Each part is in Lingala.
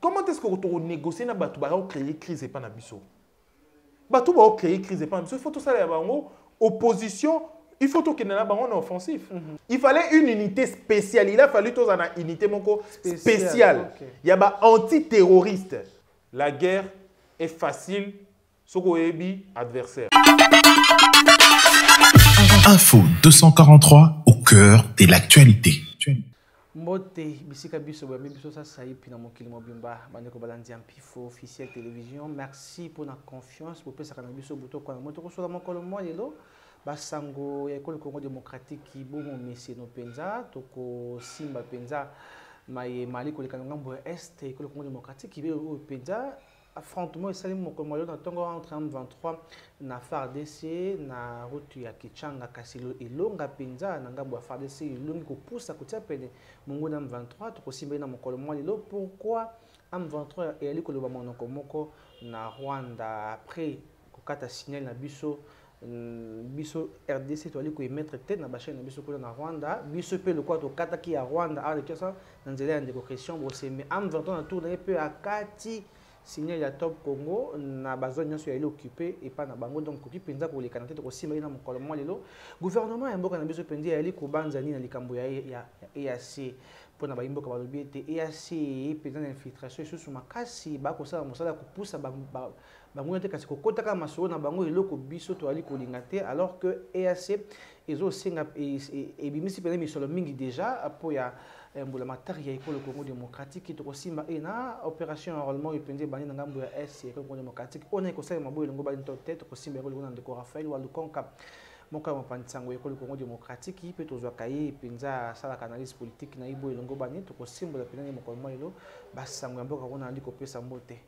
Comment est-ce que tu négocies na batu ba créer crise et pas na biso? Batu ba créer crise et pas na biso. Il faut tout ça la bango opposition, il faut tout qu'il na bango offensif. Il fallait une unité spéciale, il a fallu tous une unité moko spéciale. Il y a ba antiterroriste. La guerre est facile, soko ebi adversaire. Info 243 au cœur de l'actualité. Mbote bisika biso ba biso ça sayi pina mokili mobimba bandeko balandi ampifo officiel télévision. Merci pour la confiance pour pesa kana biso buto kwa moto ko sola mokolo mo lelo basango ya ekolo Congo démocratique ki bomo mesi no penza toko simba penza maye mali ko lekana ngambo est ekolo Congo démocratique ki be o penza affrontement esali mokolo mo lelo na tongo entre M23 na FARDC na route ya Kichanga Kasilo elonga penza na ngambo ya FARDC elongi ko poussa ko tia pene mungu na M23 to simba na mokolo mo lelo. Pourquoi M23 et ali ko loba monoko moko na Rwanda après ko kata signal na biso biso RDC to ali ko emettre tête na bachaine na biso ko na Rwanda biso pe le quoi to kata ki ya Rwanda a le kesa na nzela ya ndeko question bo se mais M23 na tour na pe akati signal ya Top Congo na bazone nyonso ya ile occupé et pas na bango donc koki penza ko le kanate to simba na mokolo mo lelo gouvernement ya mboka na biso penza ya ali ko banza ni na likambo ya EAC pour na baimboka balobi ete EAC penza na infiltration sur makasi ba ko sala mosala ko poussa bango te kasi ko kotaka masolo na bango eloko biso to ali ko lingate alors que EAC ezo singa e bimisi penza misolo mingi déjà pour ya mbula matari ya ekolo Congo démocratique to kosimba ena opération enrôlement epende bani na ngambo ya S ya Congo démocratique on est conseil maboyo ngo bali to tête kosimba ekolo na ndeko Raphaël Walukonka moka mpanitsango ekolo Congo démocratique ipe to zwa kaye penza sala analyse politique na ibo elongo bani to kosimba penza mokolo moyo basango ya mboka kona ndiko pesa mbote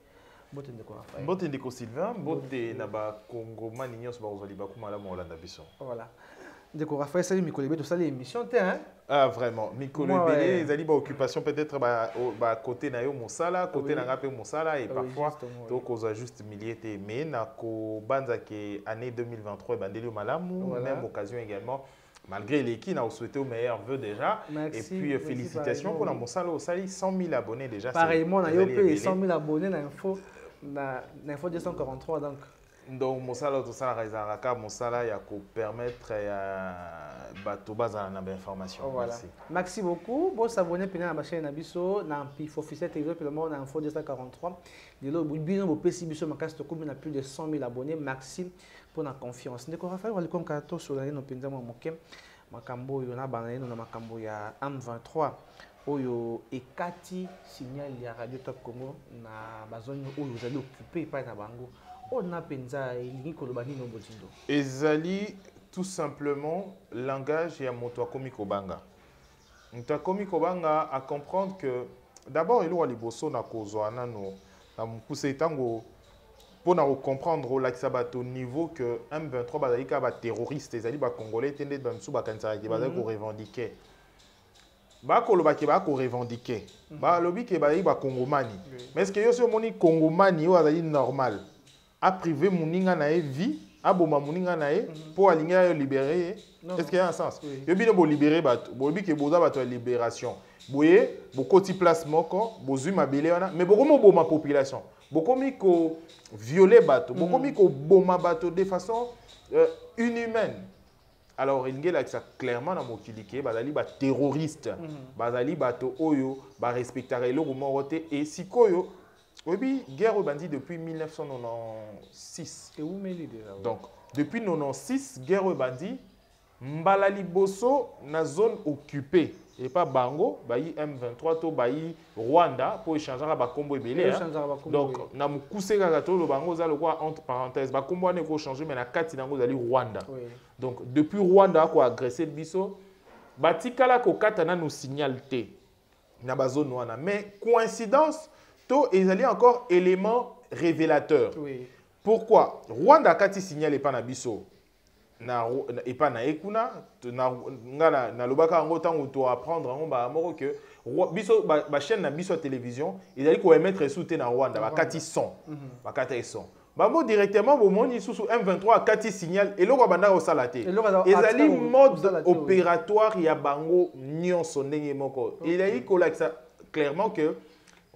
mbote ndeko Raphaël mbote ndeko Sylvain mbote na ba Congo mani nyonso ba ozali ba kuma la mo Holanda biso. Voilà. Ndeko Raphaël sali mikolo beto sali émission te hein. Ah vraiment, Mikolo Belé, ils allaient ba occupation peut-être ba côté na yo mosala, côté na ngape mosala et parfois donc on a juste milliers té mais na ko banza ke année 2023 bandeli malamu même occasion également malgré les qui n'a souhaité au meilleur vœu déjà. Merci, et puis félicitations pour la mosala au sali 100 000 abonnés déjà. Pareillement na yo pe 100 000 abonnés na info 243 donc mosala to sala raizaraka mosala ya ko permettre bato baza na information. Voilà. Merci beaucoup. Bon s'abonner pena na chaîne na biso na Pif officiel télévision pour le moment na info 243. Dilo bino bo pesi biso makasi to comme na plus de 100 000 abonnés. Merci pour la confiance. Ndeko Raphaël Walukonka to sur la no penza mo moke makambo yo na bana na makambo ya M23 oyo ekati signal ya Radio Top Congo na bazone oyo zali occupé pa na bango. On a penza elingi koloba nino bozindo. Ezali tout simplement langage ya moto akomi kobanga. Moto akomi kobanga à comprendre que d'abord il y a liboso na kozwa nano na mukuse tango pour na comprendre la sabato niveau que M23 bazali ka ba terroriste ezali ba congolais tende dans sous ba kansara ki bazali ko revendiquer. Ba koloba ki ba ko revendiquer. Ba lobi ke bazali ba congomani. Mais est-ce que yo so moni congomani yo azali normal? A privé moninga na vie a boma moninga na pour aligner yo libérer est-ce qu'il y a un sens yo bino bo libérer bato bo bi ke boza bato ya libération boye bokoti place moko bozui mabele wana mais bokomo boma population bokomi ko violer bato bokomi ko boma bato de façon inhumaine. Alors il ngela ça clairement na mokili ke bazali ba terroriste bazali bato oyo ba respectera eloko moko te et sikoyo. Oui, guerre bandit depuis 1996. Donc, depuis 1996, guerre bandit, Mbalali Bosso, na zone occupée. Et pas Bango, bayi M23, to bayi Rwanda, pour échanger à Bakombo et Belé. Donc, na mukuse kagato, le Bango, za le quoi, entre parenthèses, Bakombo ne ko changer, mais na kati nango zali Rwanda. Donc, depuis Rwanda, ko agressé le biso, batikala ko katana nous signalité. Na bazone wana. Mais, coïncidence, to ezali encore élément révélateur. Pourquoi Rwanda kati signale pas na biso na et pas na ekuna na ngala na lobaka ngo tango to apprendre ngo ba moko que biso ba chaîne na biso télévision ezali ko émettre sous na Rwanda ba kati son ba kati son ba mo directement bo moni sous M23 kati signal et loko banda au salate ezali mode opératoire ya bango nyonso ndenge moko ezali ko la clairement que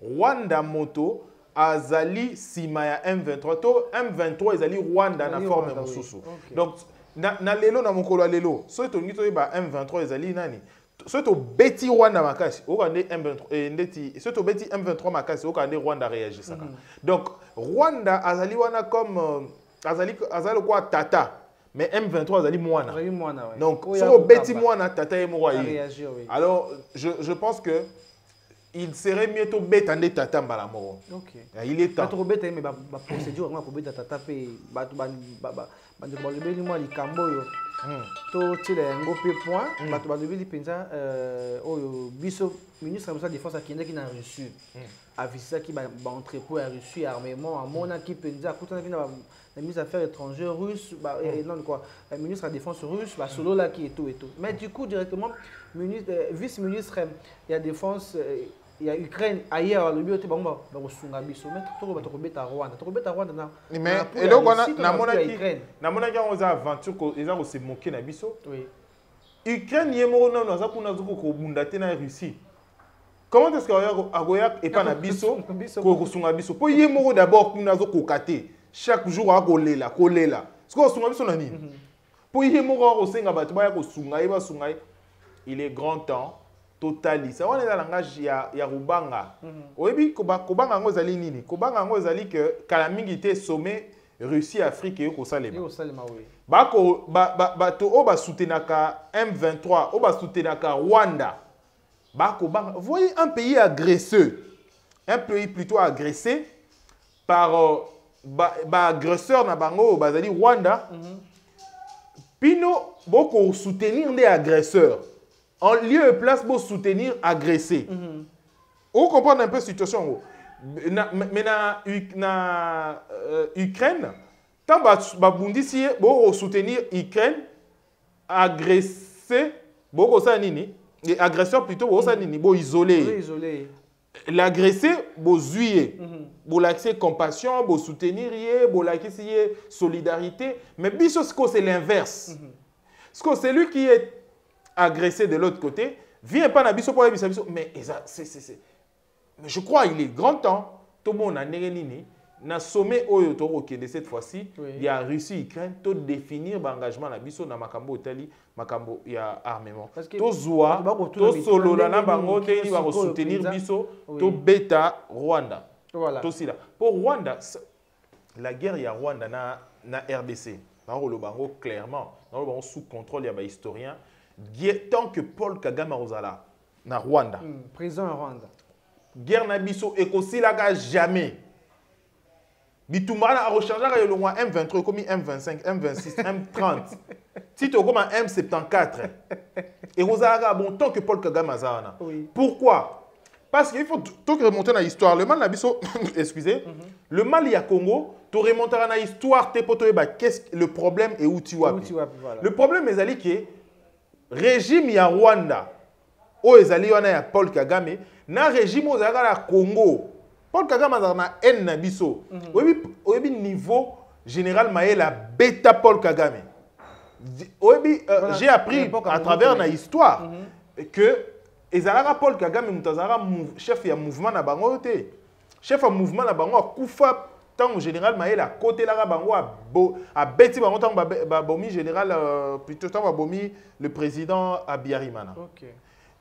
Rwanda moto azali sima ya M23 to M23 ezali Rwanda na forme mosusu. Donc na lelo na mokolo lelo so to ngito ba M23 ezali nani so to beti Rwanda makasi okande M23 ndeti so to beti M23 makasi okande Rwanda réagissaka. Donc Rwanda azali wana comme azali quoi tata mais M23 azali mwana. Donc so beti mwana tata e mo alors je pense que il serait mieux to beta nde tata mbala moko. OK. Il est temps. To beta mais ba procédure ngako beta tata pe ba ba lebeli moi likambo yo. To tile ngo pe point ba lebeli penza oyo biso ministre de la défense akende ki na Russie. Avisa ki ba entrepôt à Russie armement amona ki penza kutana ki na la ministre des Affaires étrangères russe non quoi ministre de la défense russe ba solo là qui et tout. Mais du coup directement vice-ministre il y a défense il y a Ukraine ailleurs le biote bango ba sunga biso mais to ba to beta Rwanda na mais eloko na mona ki on a aventure ko eza ko se moquer na biso. Oui. Ukraine yemo na za kuna zuko ko bunda te na Russie. Comment est-ce que agoya et pas na biso ko sunga biso po yemo d'abord kuna zo ko kate chaque jour a kolela ce ko sunga biso na nini po yemo ko senga ba to ba ko sunga ba sunga il est grand temps totali ça on est dans le langage ya rubanga oyebi kobanga ngo ezali nini kobanga ngo ezali que kala mingi te sommet Russie Afrique yo ko salema oui ba to o ba soutenaka M23 o ba soutenaka Rwanda ba kobanga voyez un pays agresseur un pays plutôt agressé par agresseur na bango bazali Rwanda pino boko soutenir les agresseurs en lieu et place pour soutenir agressé. Vous comprenez un peu la situation. Mais na Ukraine, tant babundisi pour soutenir Ukraine, agressé, pour ça nini, agresseur plutôt pour ça nini, pour isoler. L'agressé, pour zuyer, pour l'accès compassion, pour soutenir, pour l'accès solidarité. Mais biso c'est l'inverse. C'est lui qui est agressé de l'autre côté, vient pas na biso pour biso mais je crois il est grand temps tout le monde a nini na sommet oyo toro de cette fois-ci il y a Russie Ukraine to définir l'engagement na biso na makambo Italie makambo ya armement to zoa to solo na bango te ni ba soutenir biso to beta Rwanda voilà to sila pour Rwanda la guerre ya Rwanda na RDC na le bango clairement na le bango sous contrôle ya ba historien tant que Paul Kagame Rosala na Rwanda président à Rwanda guerre na biso ekosilaka jamais bitumana a rechangeaka le mois M23 comme M25 M26 M30 si tu comme M74 et Rosala bon tant que Paul Kagame Azana pourquoi parce qu'il faut tout remonter dans l'histoire le mal na biso excusez le mal il y a Congo tu remonter dans l'histoire te poto ba qu'est-ce le problème est où tu vois le problème est ali que régime ya Rwanda o ezali wana ya Paul Kagame na régime ozalaka na Congo Paul Kagame azalaka na haine na biso oyebi niveau général Maëla bêta Paul Kagame oyebi j'ai appris à travers na histoire que ezalaka Paul Kagame mutazalaka chef ya mouvement na bango te chef ya mouvement na bango akufa tant général Maëla côté là bango a beti bango tant bomi général plutôt tant bomi le président Abiyarimana.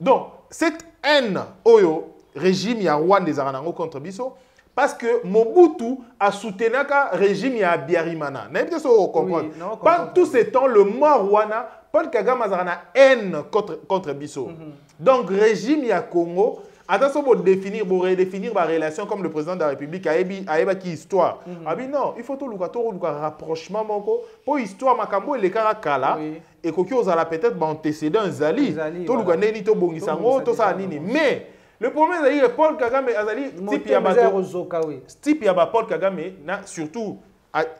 Donc cette haine oyo régime ya Rwanda des Aranango contre biso parce que Mobutu a soutenu le régime ya Abiyarimana. N'a pas comprendre. Pendant tout ce temps le mort Rwanda Paul Kagame a une haine contre biso. Donc régime ya Congo attention pour définir, pour redéfinir ma relation comme le président de la République a qui histoire. Ah bien non, il faut tout le rapprochement pour histoire makambo et les karakala et que vous allez peut-être antécédent zali. Tout le gars n'est to bongisango tout ça nini. Mais le problème c'est que Paul Kagame azali type ya Paul Kagame na surtout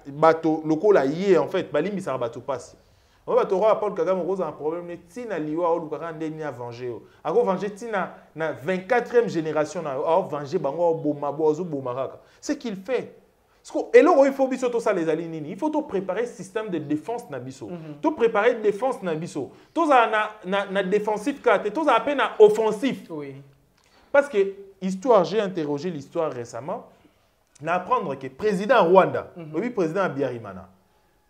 bato lokola yé en fait balimbi sa bato passe. On va te voir Paul Kagame a un problème mais tina liwa ou lukara ndeni a venger a venger tina na 24e génération na a venger bango bomabo ozu bomaraka c'est qu'il fait et là il faut biso tout ça les alliés nini il faut tout préparer système de défense na biso tout préparer défense na biso tout ça na défensif carte tout ça à peine offensif parce que histoire, j'ai interrogé l'histoire récemment. N'apprendre que président Rwanda, oui, président Abiyarimana.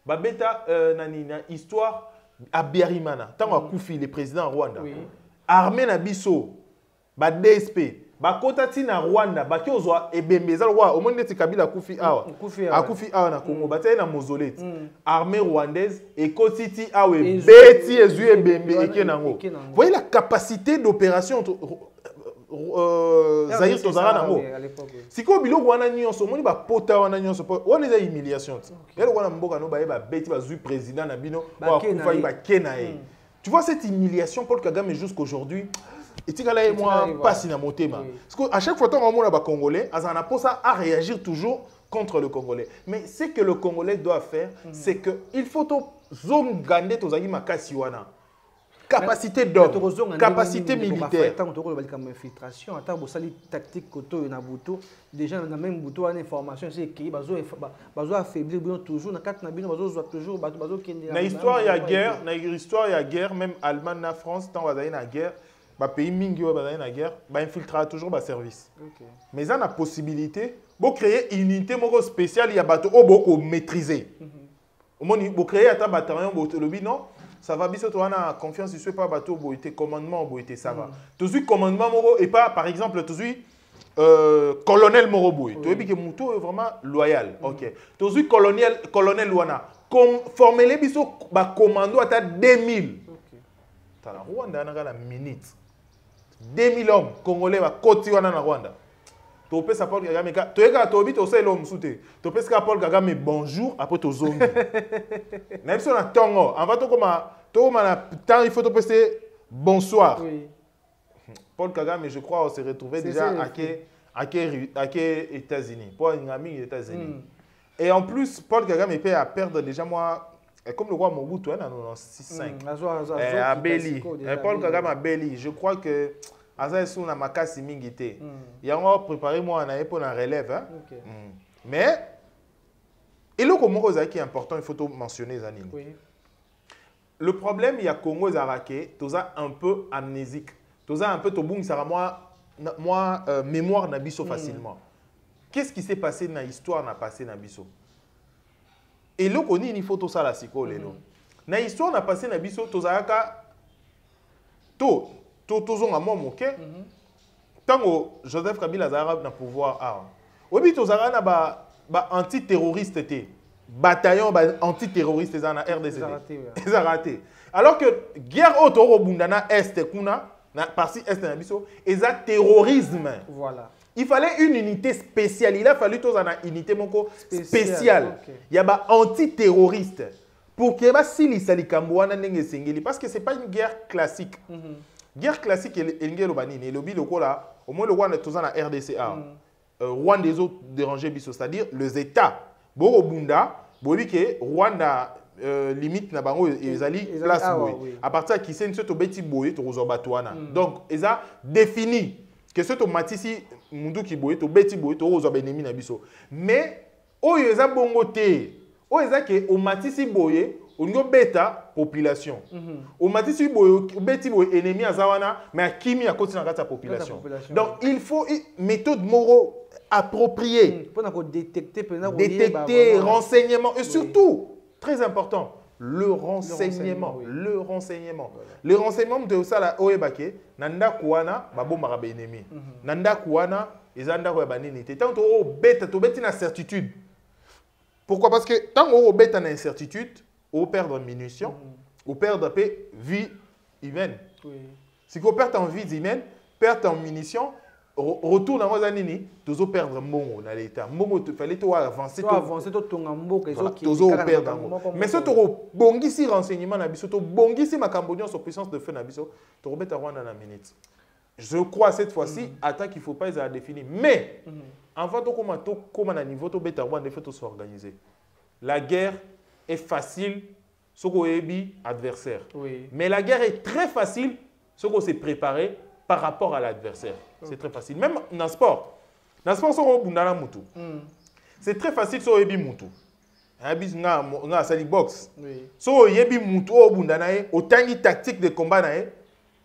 Babeta nanina histoire Abiyarimana. Tant qu'on Koufi, le président Rwanda. Armée na biso, ba DSP, ba kotati na Rwanda, ba kiozwa ebembeza roi. Au monde de Kabila Koufi awa. Koufi awa na Congo, bataille na mausolée. Armée rwandaise et kotiti awe beti ezu ebembe ekenango. Vous voyez la capacité d'opération Zahir Tozara nango. Siko biloko wana nyonso moni ba pota wana nyonso wana eza humiliation. Yelo wana mboka no ba beti ba zu président na bino ba kufa ba kenae. Tu vois cette humiliation Paul Kagame jusqu'aujourd'hui et tika là moi passe na motema. Parce que à chaque fois tant on a ba congolais, azana posa à réagir toujours contre le congolais. Mais ce que le congolais doit faire, c'est que il faut to zone gande to zaki makasi wana. Capacité d'homme, capacité militaire. Infiltration, tactique déjà dans même bouton information c'est qui affaiblir toujours toujours na histoire ya guerre même Allemagne na France tant bazali na guerre ba pays mingi bazali na guerre ba infiltrera toujours ba service. Mais ça na possibilité bo créer une unité moko spéciale ya bato o boko maîtriser. Au moins bo créer ata bataillon bo lobby non. Ça va bien, tu as confiance, tu ne sais pas, bateau, boité, commandement, boité, ça va. Tu as commandement, moro, et pas, par exemple, tu as colonel Moroboui. Tu as dit que Mouto est vraiment loyal. Ok. Tu as colonel Luana. Formez les biso, commando à 2000. Tu as la Rwanda, tu as la minute. 2000 hommes, Congolais, côté Wana na Rwanda. Tu peux Paul Kagame, tu es tu sais l'homme souté. Tu peux Paul Kagame bonjour après tu zombi. Même si on a tongo, en fait temps il faut te passer bonsoir. Paul Kagame, je crois, on s'est retrouvé déjà à États-Unis, pour une amie aux États-Unis. Et en plus, Paul Kagame peut perdre déjà moi comme le roi Mobutu en 6-5. À Beli, Paul Kagame à Beli, je crois que Aza est na makasi mingité. Il y a préparé moi en pour la relève hein. Mais et le Congo qui est important, il faut tout mentionner Zanine. Le problème il y a Congo Zaraké, tu as un peu amnésique. Tu as un peu to bung sara moi mémoire na biso facilement. Qu'est-ce qui s'est passé dans l'histoire n'a passé na biso? Et le koni il faut tout ça la siko lelo. Na histoire n'a passé na biso to zaraka to toujours à mon ok tant que Joseph Kabila a na pouvoir obi tozara na ba antiterroriste té bataillon antiterroriste dans la RDC ils ont raté alors que guerre autour bundana est kuna na partie est na biso ils ont terrorisme voilà il fallait une unité spéciale il a fallu tozana unité moko spéciale il y a ba antiterroriste pour que ba silisa likamboana ndenge sengeli parce que c'est pas une guerre classique. Guerre classique, et le bilokola, au moins le Rwanda est en RDCA. Rwanda des autres dérangés, c'est-à-dire les États. Borobunda, Borobike, Rwanda limite na bango ezali place boy. À partir de qui c'est une sorte de beti boy to rozobatwana. Donc, ils ont défini que ce to matisi mundu ki boy to beti boy to rozobenemi na biso. Mais oyo eza bongo te. Oyo eza ke o matisi boy on beta population. On m'a dit si beti ennemi à Zawana, mais à Kimi à côté de la population. Donc il faut une méthode moro appropriée. Pour détecter, renseignement et surtout, très important, le renseignement. Le renseignement. Le renseignement de ça la Oebake, Nanda Kouana, Babo Marabe ennemi. Nanda Kouana, Ezanda Kouabanini. Tant que beta, tu beti na certitude. Pourquoi? Parce que tant que beta na incertitude, ou perdre munitions, ou perdre vie humaine. Si vous perdez en vie humaine, perdre en munitions, retour dans vos années, vous perdre mon dans l'état. Il fallait avancer. Mais si vous avez si renseignement, si ma Cambodien sur puissance de feu, vous avez Rwanda dans la minute. Je crois cette fois-ci, attaque, il ne faut pas les définir. Mais, en fait, comme à niveau, il faut s'organiser. La guerre est facile, ce qu'on est adversaire. Mais la guerre est très facile, ce qu'on s'est préparé par rapport à l'adversaire. C'est très facile. Même dans le sport. Dans le sport, c'est très facile, ce qu'on est mutu. On sali boxe. Si on est mutu, au temps tactique de combat,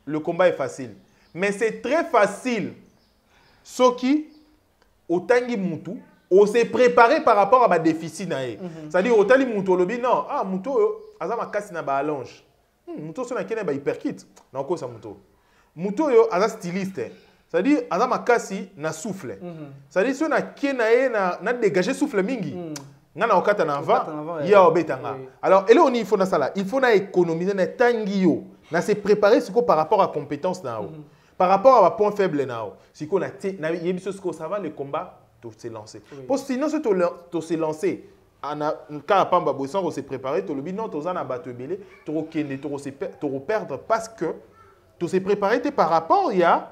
le combat est facile. Mais c'est très facile soki otangi mutu on s'est préparé par rapport à ma déficit nae. C'est-à-dire otali mutu lobi non ah mutu aza makasi na ba allonge. Mutu so na kene ba hyperkit na ko sa mutu. Mutu yo aza styliste. C'est-à-dire aza makasi na souffle. C'est-à-dire so na kene na dégager souffle mingi. Ngana okata na avant ya obetanga. Alors et là on il faut na sala, il faut na économiser na tangi yo, na se préparer siko par rapport à compétence na o. Par rapport à point faible na o. Siko na yebiso siko ça va le combat tout se lancer. Parce que sinon tu se lancer quand pamba boisson on s'est préparé, tu le bi non tu en abattre belé, tu kende tu perdre parce que tu s'est préparé par rapport il y a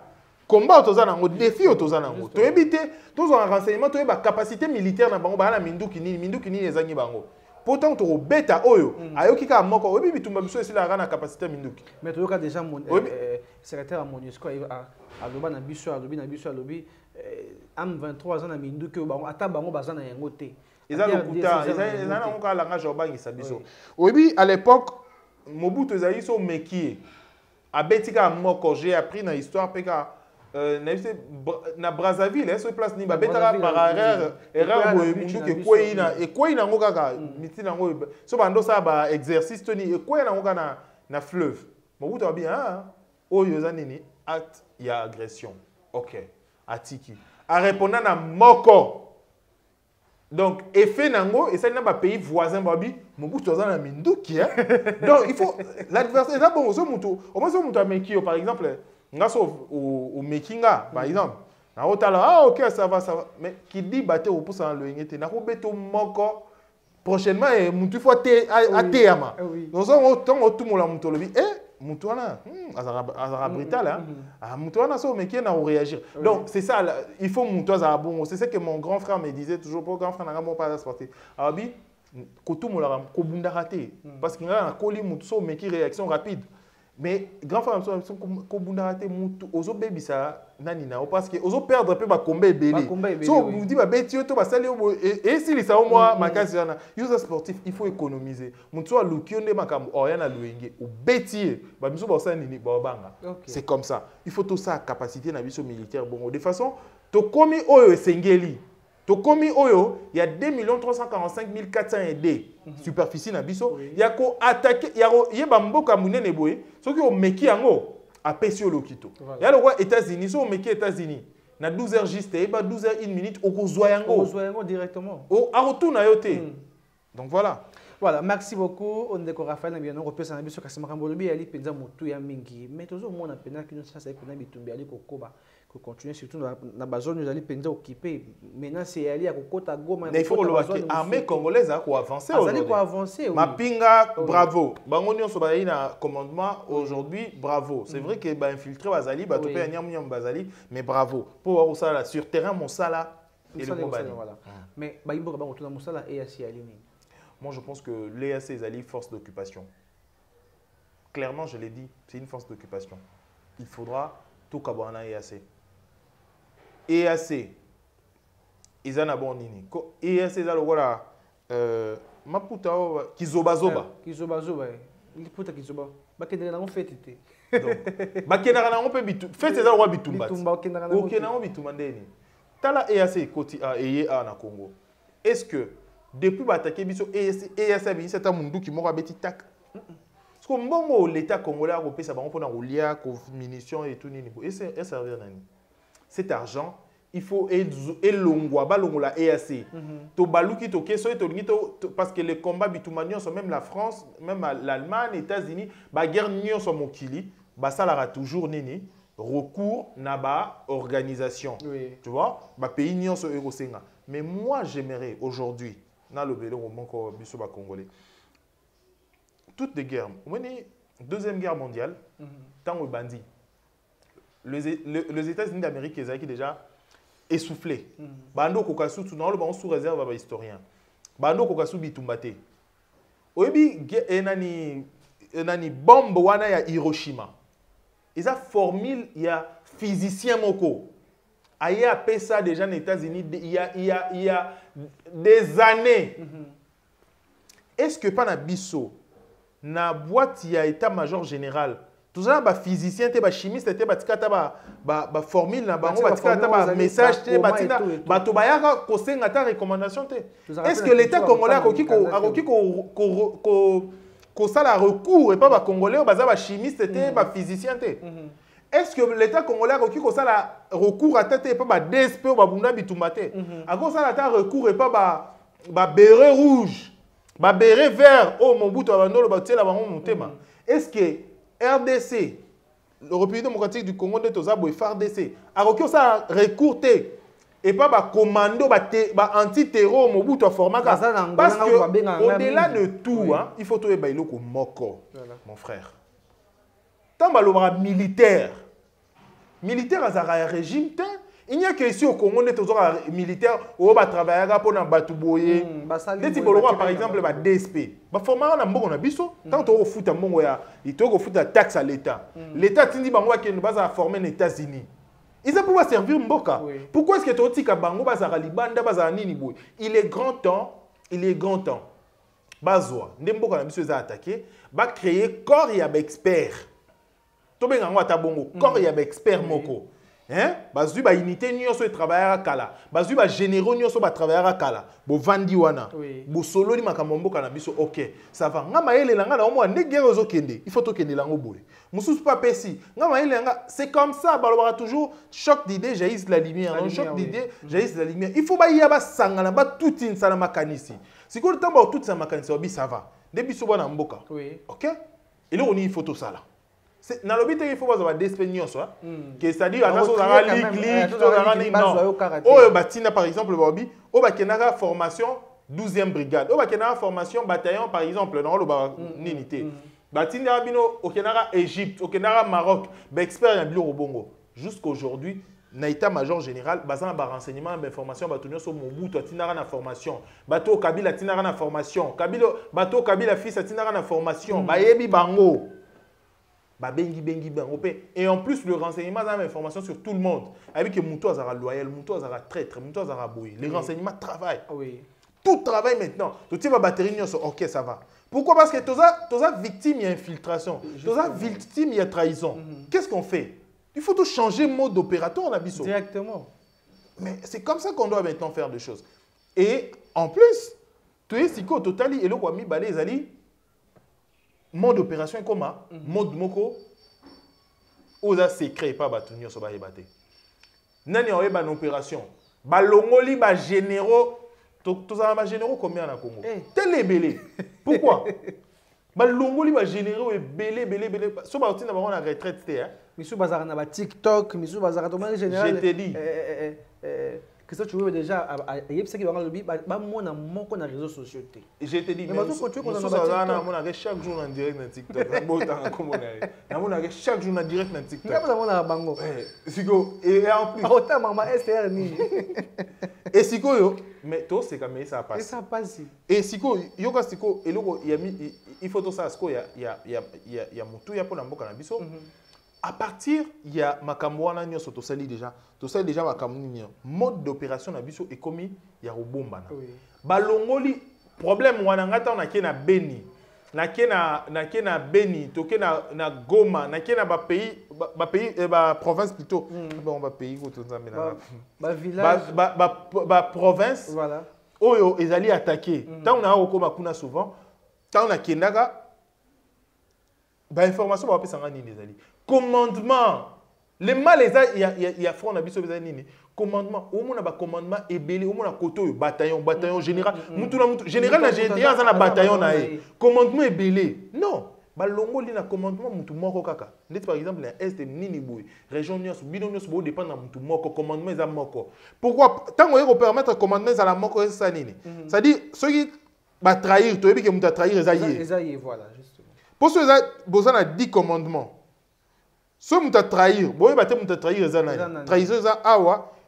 combat aux anango défi aux anango to éviter tous en renseignement to ba capacité militaire na bango ba na minduki ni ezangi bango pourtant to beta oyo ayoki ka moko obi bitumba biso esila na capacité minduki mais to ka déjà mon secrétaire à MONUSCO a loba na biso alobi am 23 ans na minduki bango ata bango bazana yango te eza lokuta eza na ngoka langage obangisa biso obi à l'époque Mobutu ezali so mekie abetika moko j'ai appris na histoire peka na Brazzaville ce place ni babetaka par erreur munduki kwina e kwina ngo kaka mitina ngo so bando sa ba exercice toni e kwina ngo na fleuve Mobutu abi ah oyo za nini acte ya agression OK atiki a répondre na moko donc effet nango et ça na ba pays voisin babi Mobutu za na minduki donc il faut l'adversaire là bon so mutu au moins so mutu ameki par exemple ngaso au mekinga par exemple na otala ah OK ça va mais qui dit baté au pousse en loingete na ko beto moko prochainement et mutu faut te ateyama donc on tout mola mutu lobi mutu wana azara brutal ah mutu wana so meki na réagir donc c'est ça il faut mutu azara bon c'est ce que mon grand frère me disait toujours pour grand frère na mon pas sportif abi ko tout mola ko bunda raté parce que na koli mutu so meki réaction rapide. Mais grand frère sont comme raté mutu ozo baby ça nani na parce que ozo perdre peu ba combat belé so on dit ba beti to ba sali et si les ça au moins makasi na user sportif il faut économiser mutu a lukionde makambo oyana luenge o beti ba biso ba sali ni ba banga c'est comme ça il faut tout ça capacité na biso militaire bon de façon to komi oyo sengeli to komi oyo il y a 2 345 400 aidés superficie na biso ya ko attaquer ya yeba mboka munene boye soki o meki yango apesi lokito ya le roi États-Unis so o meki États-Unis na 12h juste et ba 12h 1 minute o ko zwa yango directement o a retourna yote donc voilà merci beaucoup on décore Raphaël na bien on repesa na biso kasima kambolobi ali penza motu ya mingi mais tozo mona pena kino ça c'est kuna bitumbi ali kokoba que continuer surtout dans la zone nous allons penser occupé maintenant c'est aller à Kokota Goma il faut que l'armée congolaise a quoi avancer aujourd'hui Mapinga bravo bango nyonso ba na commandement aujourd'hui bravo c'est vrai que ba infiltrer bazali ba topé nyam bazali mais bravo pour voir ça là sur terrain mon sala et le combat voilà mais ba imboka bango tuna musala et asi alini moi je pense que l'EAC est allié force d'occupation clairement je l'ai dit c'est une force d'occupation il faudra tout kabana EAC EAC izana bon nini ko EAC za lokola maputa kizoba bakendeka nango fete te donc bakendaka nango mpe bitu fete eza lokwa bitumba okendaka bitumba ndeni tala EAC koti eye na Congo est-ce que depuis battaquer biso EAC abinisa ta munduki moko abeti tak parce que mbongo l'état congolais a repensé bango pona rolia ko munitions et tout nini et c'est servir nani cet argent il faut elongwa balongola EAC to baluki to keso to ngito parce que les combats bitumanion sont même la France même l'Allemagne États-Unis ba guerre nion so mokili ba salara toujours nini recours na ba organisation tu vois ba pays nion so eurosenga mais moi j'aimerais aujourd'hui na le bélo moko biso ba congolais toutes les guerres deuxième guerre mondiale tant bandi les États-Unis d'Amérique ils ont déjà essoufflé bando kokasu tout dans le sous réserve à historien bando kokasu bitumbate oyebi enani bombe wana ya Hiroshima ils a formule ya physicien moko aye appelé ça déjà aux États-Unis il y a des années est-ce que pas na biso na boîte ya état-major général Tout ça, ba physicien, ba chimiste, ba tikata ba formule na bango, ba tikata ba message, ba tina, ba to ba yaka ko senga ta recommandation te. Est-ce que l'État congolais a ko sala recours et pas ba congolais ba za ba chimiste te, ba physicien te? Est-ce que l'État congolais a ko sala recours à tête et pas ba DSP ou ba bunda bitumba te? A ko sala ta recours et pas ba béret rouge, ba béret vert, oh mon bout ba ndolo ba tiela bango motema. Est-ce que RDC, le République démocratique du Congo, de Tozabo et FARDC, a recours et pas ba commando, ba anti-terror, mon bout de format. Parce que au-delà de tout, oui. Il faut trouver bailo comme moko, mon frère. Tant que militaire à un régime, il n'y a que ici au Congo, des militaires où va travailler pour un batouboyer. Par exemple, le DSP. Format on a beaucoup biso. Tant qu'on fout un bon il faut fout la taxe à l'État. L'État dit bango qui nous va former les États-Unis. Ils ont pouvoir servir Mboka. Pourquoi est-ce que tu dis que bango bazara libanda bazara nini boy? Il est grand temps. Bazwa, Ndemboka na biso za attaqué, ba créer corps ya expert. To benga ngwa ta bongo, corps ya expert moko. Hein? Bazu ba unité nyonso travailler à kala. Bazu ba généraux nyonso ba travailler à kala. Bo vandi wana. Bo solo ni makambo mboka na biso. OK. Ça va. Nga maele langa na omo ne guerre zo kende. Il faut to kende lango boy. Mususu pas pesi. Nga maele langa, c'est comme ça, ba lo toujours choc d'idées jaillisse la lumière. Choc d'idées jaillisse la lumière. Il faut ba ya ba sangana ba tout in sana makanisi. Si ko tamba tout ça makanisi obi ça va. De biso bana mboka. Oui. OK? Et là on y photo ça là. Dans le but, il faut avoir des espagnols, c'est-à-dire à par exemple, la formation 12e brigade, la formation bataillon par exemple dans le Ninité. Batina au Canada, Égypte, au Canada, Maroc, expert en bio au Bongo. Jusqu'aujourd'hui, l'état-major général, basant sur renseignement, information, bateau sur Mobutu, atinara na formation, bateau Kabila, atinara na formation, bateau Kabila fils, atinara na formation, bayebi bango. Et en plus, le renseignement a l'information sur tout le monde. Avec que Moutou Azara loyal, Moutou Azara traître, Moutou Azara bouillé. Les renseignements travaillent. Oui. Tout travaille maintenant. Tout va batterie, ok, ça va. Pourquoi? Parce que tu as victime, il y a infiltration. Tu as victime, il y a trahison. Qu'est-ce qu'on fait? Il faut tout changer mode opératoire, Nabiso. Directement. Mais c'est comme ça qu'on doit maintenant faire des choses. Et en plus, tu es si total, et le Wami Balé Zali. Mode opération comment? Mode moko oza secret pas batunyo so ba yebate. Nani on ba opération. Ba longoli ba généraux to za ba généraux combien na Congo? Télé belé. Pourquoi? Ba longoli ba généraux et belé. So ba otina ba on a retraite té hein. Misu bazara na ba TikTok, misu bazara to man général. Je te dis. Qu'est-ce que tu veux déjà il y a ce qui va dans le bi ba mon na moko na réseaux sociaux té. Je te dis mais on a chaque jour en direct dans TikTok. On a chaque jour en direct dans TikTok. On a bango. Siko et en plus autant maman SR ni. Et siko yo mais toi c'est comme ça passe. Et ça passe. Et siko yo ka siko eloko il faut tout ça siko il y a mutu ya pona mboka na biso. À partir, il y a Makamouana Nyo Sotosali déjà. Tosali déjà Makamounia. Mode d'opération na biso et commis, il y a Robombana. Balongoli, problème wanangata on a na Beni. Na kena Beni, toke na Goma, na kena ba pays ba province plutôt. Bon ba pays ba village ba province. Voilà. Oyo ezali attaqué. Tant on a okoma kuna souvent, tant on a kenaga ba information ba pesa ngani ezali. Commandement. Les mal il y a front na biso bezani commandement. Au moins ba commandement ebelé, au moins koto bataillon général. Général na GDA za na bataillon na e. Commandement ebelé. Non. Ba longo li na commandement mutu moko kaka. Net par exemple na est nini boy. Région nyos bidon nyos bo dépend na mutu moko commandement za moko. Pourquoi tant on permettre commandement za la moko ça nini? Ça dit ceux qui ba trahir, to ebi ke mutu trahir ezaïe voilà justement. Pour ceux qui besoin de 10 commandements. Si vous avez trahi, vous avez trahi, trahison,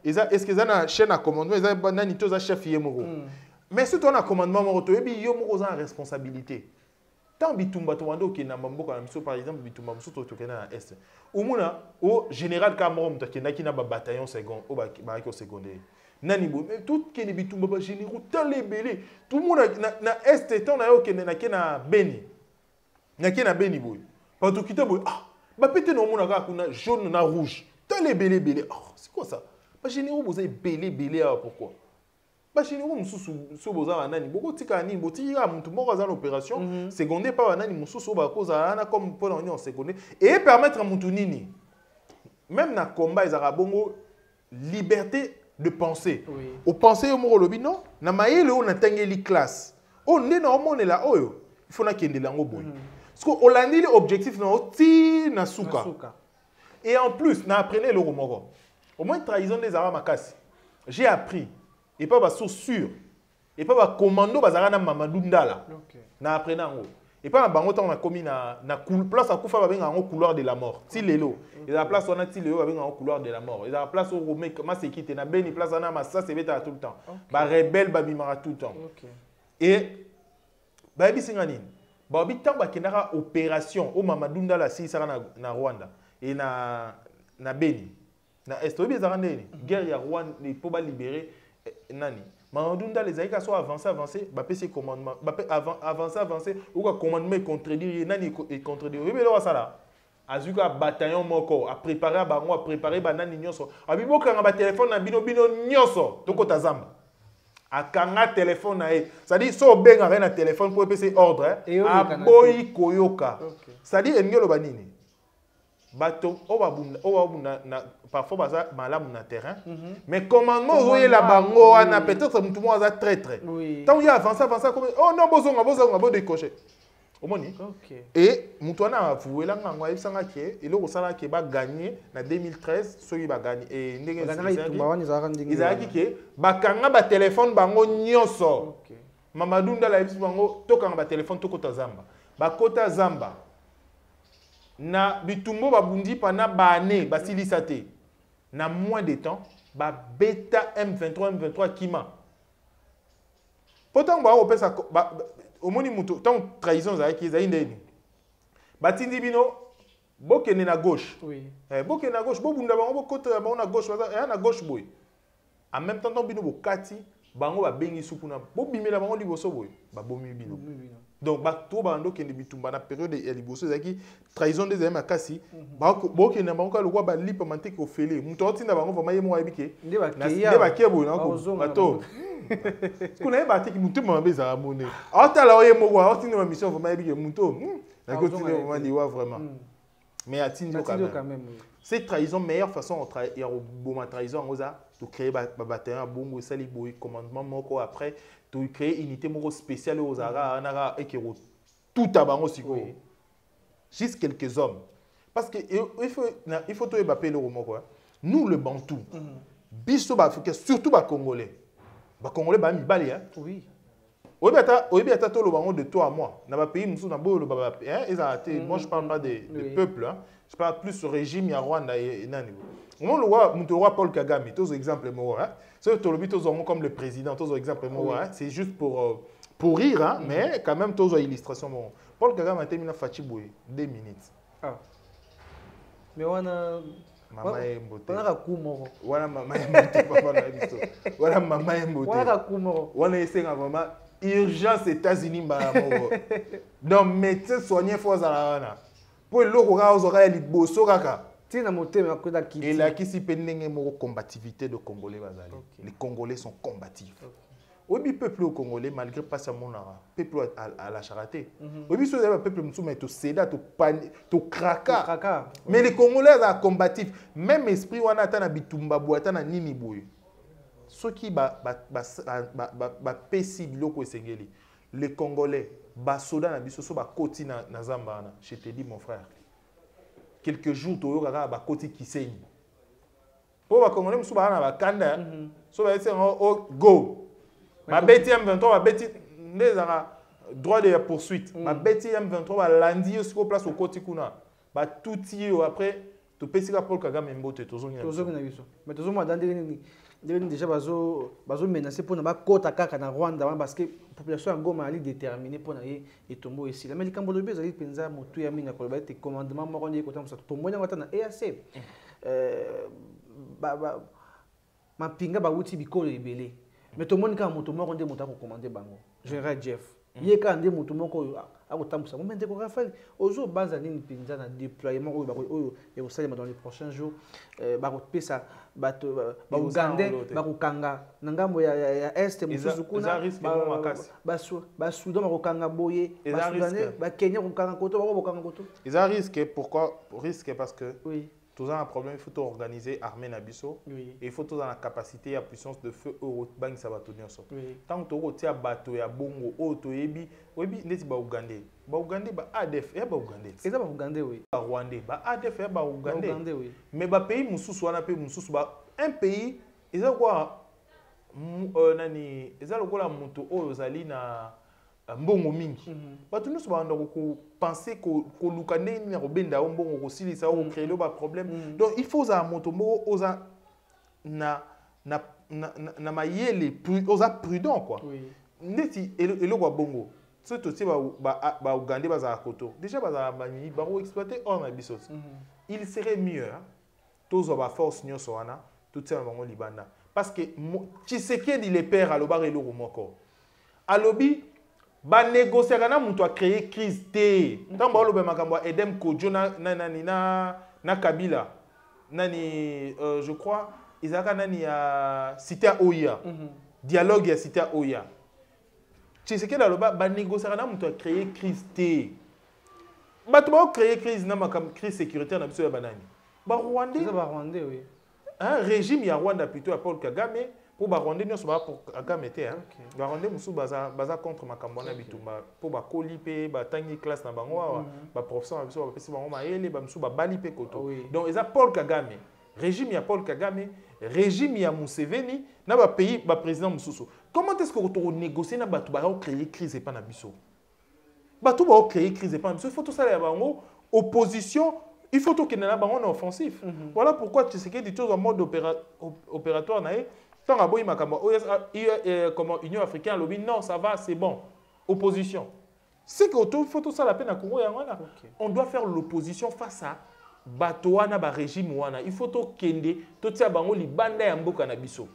est-ce que vous avez une chaîne à commandement, vous avez un chef. Mais si vous avez un commandement, vous avez une responsabilité. Tant que vous avez par exemple, vous avez est. Au général, quand vous avez un bataillon secondaire. Nani bo tout qui est bitumba généraux tant les belés tout le monde na est tant na yo na Beni. Na Beni boy. Pas tout quitter boy. Ah Bah pété non mon kuna jaune na rouge. T'as les belé. Oh, c'est quoi ça? Bah généraux vous avez belé pourquoi? Bah généraux mususu boza nani boko tika nini boti ya mutu moko za l'opération secondaire pas nani mususu ba koza ana comme pour en secondaire et permettre à mutu nini même na combat ezara bongo liberté de penser. Oui. Au penser au moko lobi non na mayele o na tangeli classe. Oh né na omone la oyo il faut na kende lango boy. Parce que Hollandi l'objectif na ti na suka. Et en plus na apprenez le romoro. Au moins trahison des arabes makasi. J'ai appris et pas baso sûr et pas ba commando bazara na Mamadou Ndala. OK. Na apprenez ngo. Et pas bango tant na commis na place à kufa ba benga ngo couloir de la mort. Ti lelo. Et la place on a ti lelo ba benga ngo couloir de la mort. Et la place au Romé comment c'est quitté na beni place na ma ça c'est beta tout le temps. Ba rebelle ba bimara tout le temps. OK. Et ba bisinga nini? Ba bi tant ba kenara opération au Mamadou Ndala si ça na Rwanda et na Beni. Na Estobi ezarandeni. Guerre ya Rwanda les pour ba libérer nani. Mamadou Ndala les aïka soit avancé, bah PC commandement, bah avancer ou quoi commandement contredire nani et contredire. Oui mais là ça là. Azuka bataillon moko a préparer bango a préparer banani nyonso. Abibo kanga ba téléphone na bino nyonso toko tazamba. Akanga téléphone na e. Ça dit so benga na téléphone pour PC ordre a boyi koyoka. Ça dit engelo banini. Bato obabunda na parfois baza malamu na terrain mais commandement voyez la bango ana peut-être tout le monde a traître tant il avance comme oh non bozonga décocher omoni et mutwana avuela ngangwa ibisanga ke eloko sala ke ba gagner na 2013 soki ba gagner et ndenge izaki ke bakanga ba téléphone bango nyonso Mamadou Ndala ibisi bango tokanga ba téléphone tokota zamba bakota zamba na bitumbo babundi pendant bané basilisa te na moins de temps ba beta M23 kima pourtant ba opesa omoni muto tant trahison za ki za indeni batindi bino bokene na gauche bokene na gauche bobunda bango bokota bango na gauche baza na gauche boy en même temps bino bokati bango ba bengi supuna bobimela bango liboso boy ba bomi bino donc bato bando kende bitumba na période ya liboso zaki trahison des amis akasi bokene bango lokwa ba lipa manteke ofele muto otinda bango vama yemo ayibike ndeba kebo na ko bato kuna eba tiki muto mabeza amone otala oyemo kwa otinda ma mission vama yibike muto na ko tinda vama liwa vraiment mais atindi quand même c'est trahison meilleure façon on trahir au bon trahison ngoza to créer ba bataillon bongo sali boy commandement moko après to créer unité moko spéciale aux ara anara et qui tout tabango siko juste quelques hommes parce que il faut to Mbappé le moko nous le bantou biso ba africain surtout ba congolais ba mibali hein oui oyebiata to lo bango de toi à moi na ba pays musu na bo lo ba hein ils ont été moi je parle pas des peuples hein je parle plus sur régime ya Rwanda et nani on le roi Paul Kagame tous exemple moi hein c'est to lobi tous comme le président tous exemple moi hein c'est juste pour rire hein mais quand même tous illustration bon Paul Kagame a terminé Fachiboy 2 minutes ah mais wana mama embote wana kumoro wana mama embote papa na biso wana mama embote wana kumoro wana esenga vraiment urgence États-Unis mbamo donc médecin soigné fois à pour loko ka ozora liboso kaka tina motema ko da kiti et la kisi pendenge mo combativité de Congolais bazali les Congolais sont combatifs obi peuple congolais malgré pas sa monara peuple à la charité obi so da peuple musume to céda to kraka mais les Congolais sont combatifs même esprit wana ata na bitumba boata na nini boy ceux qui ba pesi biloko esengeli les Congolais ba soda na biso so ba koti na zamba na je te dis mon frère quelques jours to yoka ba koti kisenyi po ba Congolais musu ba na ba kanda so ba ese go ba beti M23 ba beti ndezaka droit de poursuite ba beti M23 ba landi yo siko place au koti kuna ba touti après to pesika Paul Kagame mbote tozongi na biso mais tozoma dandeli déjà bazo menacer pour na ba kota kaka na Rwanda parce que population ngoma ali déterminée pour na et tombo ici la mais likambo lobi ezali penza motu ya mina ko ba te commandement moko ni ko tamsa tombo nya ngata na EAC mapinga ba wuti bikolo ebele Mais tout le monde, quand moto moko nde moto commandé bango. Général Jeff. Yé quand nde moto moko a kotambusa. Moment ndeko Raphaël, ozo baza nini pinza na déploiement oyo et au salima dans les prochains jours. Ba kopesa bato ba Ugandais ba kokanga na ngambo ya est mususu kuna ba Soudan ba kokanga boye ba Soudanais ba Kenya kokanga koto ba kokanga koto. Ils ont risqué, pourquoi risqué parce que oui. Tout ça un problème, il faut tout organiser armée Nabiso. Oui. Et il faut tout dans la capacité et la puissance de feu bang ça va tenir ça. Tant que tu as bateau ya bongo auto ebi neti ba Ougandais. Ba Ougandais ba ADF et ba Ougandais. Et ça ba Ougandais oui. Ba Rwandais ba ADF et ba Ougandais. Oui. Mais ba pays mususu wana pe mususu ba un pays ils ont quoi nani ils ont quoi la moto ozali na mbongo mingi. Bato nyonso banda ko penser ko luka ndenge na kobenda mbongo ko silisa ko créer le problème. Donc il faut za moto moko oza na mayele oza prudent quoi. Oui. Neti elo kwa bongo. Surtout si ba Ougandais baza koto. Déjà baza bani ba exploiter hors na biso. Il serait mieux tous ba force nyonso wana tout ça bango libanda parce que Tshisekedi les père alobare elo moko. Alobi ba négocier kana mutu a créé crise té tant ba lobe makambo Edem Kodjo na Kabila nani je crois Isaka nani ya cité à Oya dialogue ya cité à Oya Tshisekedi aloba ba négocier kana mutu a créé crise té ba to ba créer crise na makambo crise sécuritaire na biso ya banani ba Rwandais oui un régime ya Rwanda plutôt à Paul Kagame pour Rwandais nous sommes pour Kagame té hein Rwandais musu baza contre makambo na bitumba pour ba kolipe ba tangi classe na bango ba professeur na biso ba pesi bango maele ba musu ba balipe koto donc eza Paul Kagame régime ya Paul Kagame régime ya Museveni na ba pays ba président mususu comment est-ce que on négocier na batu ba créer crise et pas na biso batu ba créer crise et pas na biso il faut tout ça ya bango opposition. Il faut tout qu'il y ait un offensif. Voilà pourquoi tu sais qu'il y a des choses en mode opératoire. Tant que comment Union africaine lobby, non, ça va, c'est bon. Opposition. C'est qu'il faut tout ça la peine à Congo. On doit faire l'opposition face à Batouana, régime. Il faut tout qu'il y ait tout ça, les bandes et Mboka Nabiso.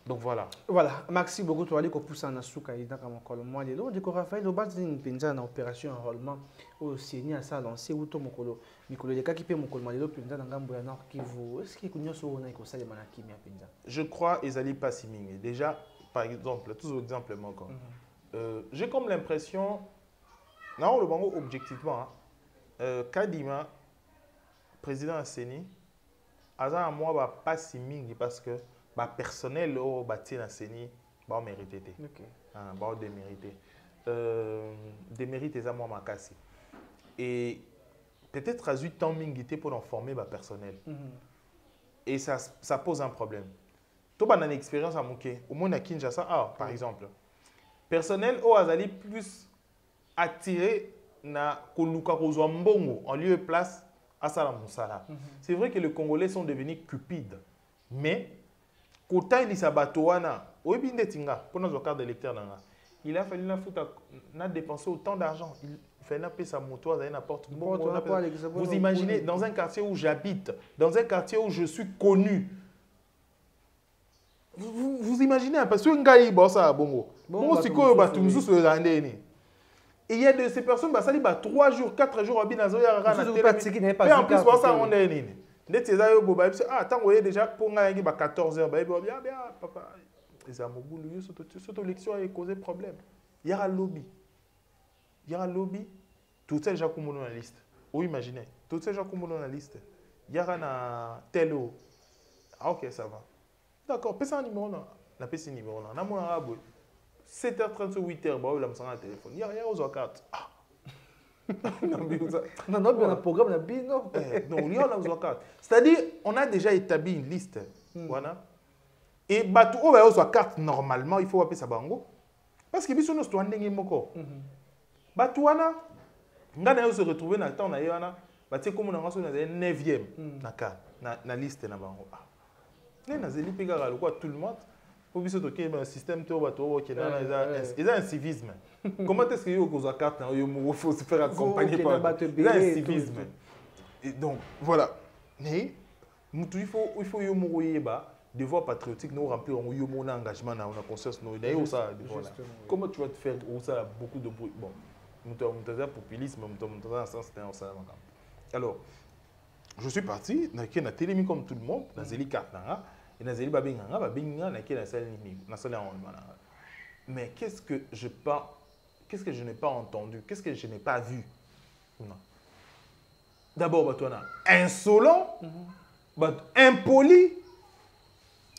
Donc voilà. Voilà, merci beaucoup. Tu as dit que pour ça, on a souka et d'accord mon collement. Les autres, Raphaël, au bas d'une pinza en opération enrôlement au Seigneur ça lancé ou tout mon colo, Mikolo les cas qui paient mon collement. Les autres pinza dans Gamboya Nord qui vous est-ce qu'il y a sur on a que ça les manaki mi pinza. Je crois ils allaient pas si ming. Déjà par exemple, tous exemples encore. J'ai comme l'impression, non le bango objectivement, Kadima président Asseni, à moi va pas si ming parce que bah personnel au bâti na seni bah mérité OK bah démérité démérité ça moi makasi et peut-être à 8 ans mingité pour en former bah personnel et ça pose un problème to ba na expérience à moké au moins à Kinshasa par exemple personnel au azali plus attiré na koluka kozwa mbongo en lieu et place à sala musala. C'est vrai que les Congolais sont devenus cupides mais Kota il s'abatouana, pour nos cartes d'électeurs, il a fallu dépenser autant d'argent. Il fallait payer sa moto, n'importe quoi. Vous imaginez, dans un quartier où j'habite, dans un quartier où je suis connu, vous imaginez, parce que Ngaï bossa bongo. Bon, c'est quoi il y a de ces personnes, ça dit 3 jours, 4 jours, et en plus, ça on est tant que déjà pour 14h, papa, les amoureux, cette élection a causé problème. Il y a un lobby. Il y a un lobby. Tout ça, j'ai comme dans la liste. Vous imaginez, tout ça, j'ai comme dans la liste. Il y a un tel. Ah, ok, ça va. D'accord, pèse un numéro. La pèse un numéro. On a mon arabe. 7h30, 8h, bah, il a un téléphone. Il y a aux cartes. Non, bien un programme, non. C'est-à-dire, on a déjà établi une liste. Voilà. Et bateau, on va avoir carte normalement, il faut appeler ça bango. Parce que biso no sto ndenge moko. Bateau wana ngana se retrouver dans le temps na yana, bateau comme on a sur 9e na liste na bango. Ne na zeli pega le quoi tout le monde. Pour biso to un système to bateau qui na ils ont un civisme. Comment est-ce que yo koza carte il faut se faire accompagner par un civisme. Et donc voilà. Mais il faut yo mourir ba devoir patriotique, nous remplir un engagement, on a conscience, comment tu vas te faire ça beaucoup de bruit? Bon, nous avons populisme, nous avons sens. Alors, je suis parti, je suis télé comme tout le monde, dans les cartes, et dans les babinganga, mais qu'est-ce que je n'ai pas entendu? Qu'est-ce que je n'ai pas vu? D'abord, insolent, impoli,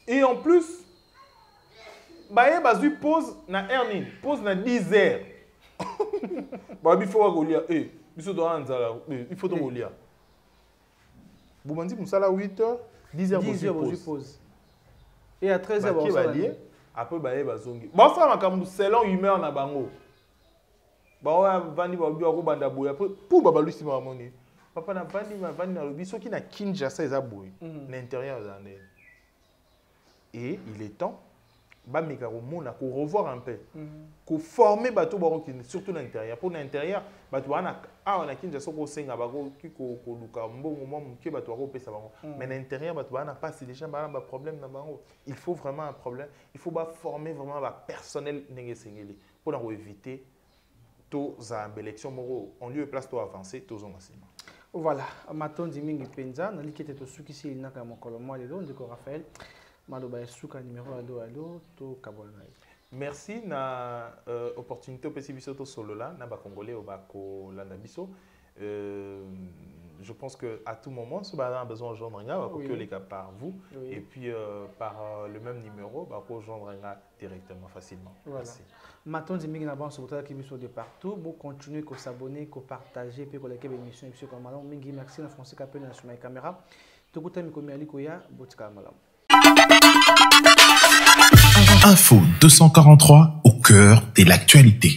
et en plus, il pose na earning, pose na 10 heures. Il faut que il faut que lire. Vous m'avez dit que ça 8 heures, 10 heures, 10 heures, vous pose. Et à 13 heures, vous allez. Après, bon, ça m'a comme selon humeur na bango. Bon, vandi ba boya pour babalu si mamoni. Papa na vandi na lobi so qui na Kinshasa eza boy, l'intérieur zandé. Et il est temps ba mikaro mona ko revoir un peu. Ko former bato baro surtout l'intérieur. Pour l'intérieur, bato wana on a Kinshasa ko senga bako ki ko luka mbongo mom ki bato ko pesa bango. Mais l'intérieur bato wana pas c'est déjà ba problème na bango. Il faut vraiment un problème. Il faut ba former vraiment ba personnel ndenge sengeli pour éviter to za élection moro en lieu et place to avancer to zonga sima. Voilà, matondi mingi penza na likete to suki si na ka mokolo mo lelo ndeko Raphaël maloba suka numéro alo to kabona. Merci na opportunité opesi biso to solo là na ba congolais ba ko landa biso. Je pense que à tout moment, si vous avez besoin de rejoindre Nga, vous pouvez les cas par vous. Et puis par le même numéro, vous pouvez rejoindre Nga directement, facilement. Voilà. Maintenant, je vais vous dire de partout. Vous continuez à s'abonner, à partager, puis à liker l'émission. Merci à François Capel sur ma caméra. Info 243 au cœur de l'actualité.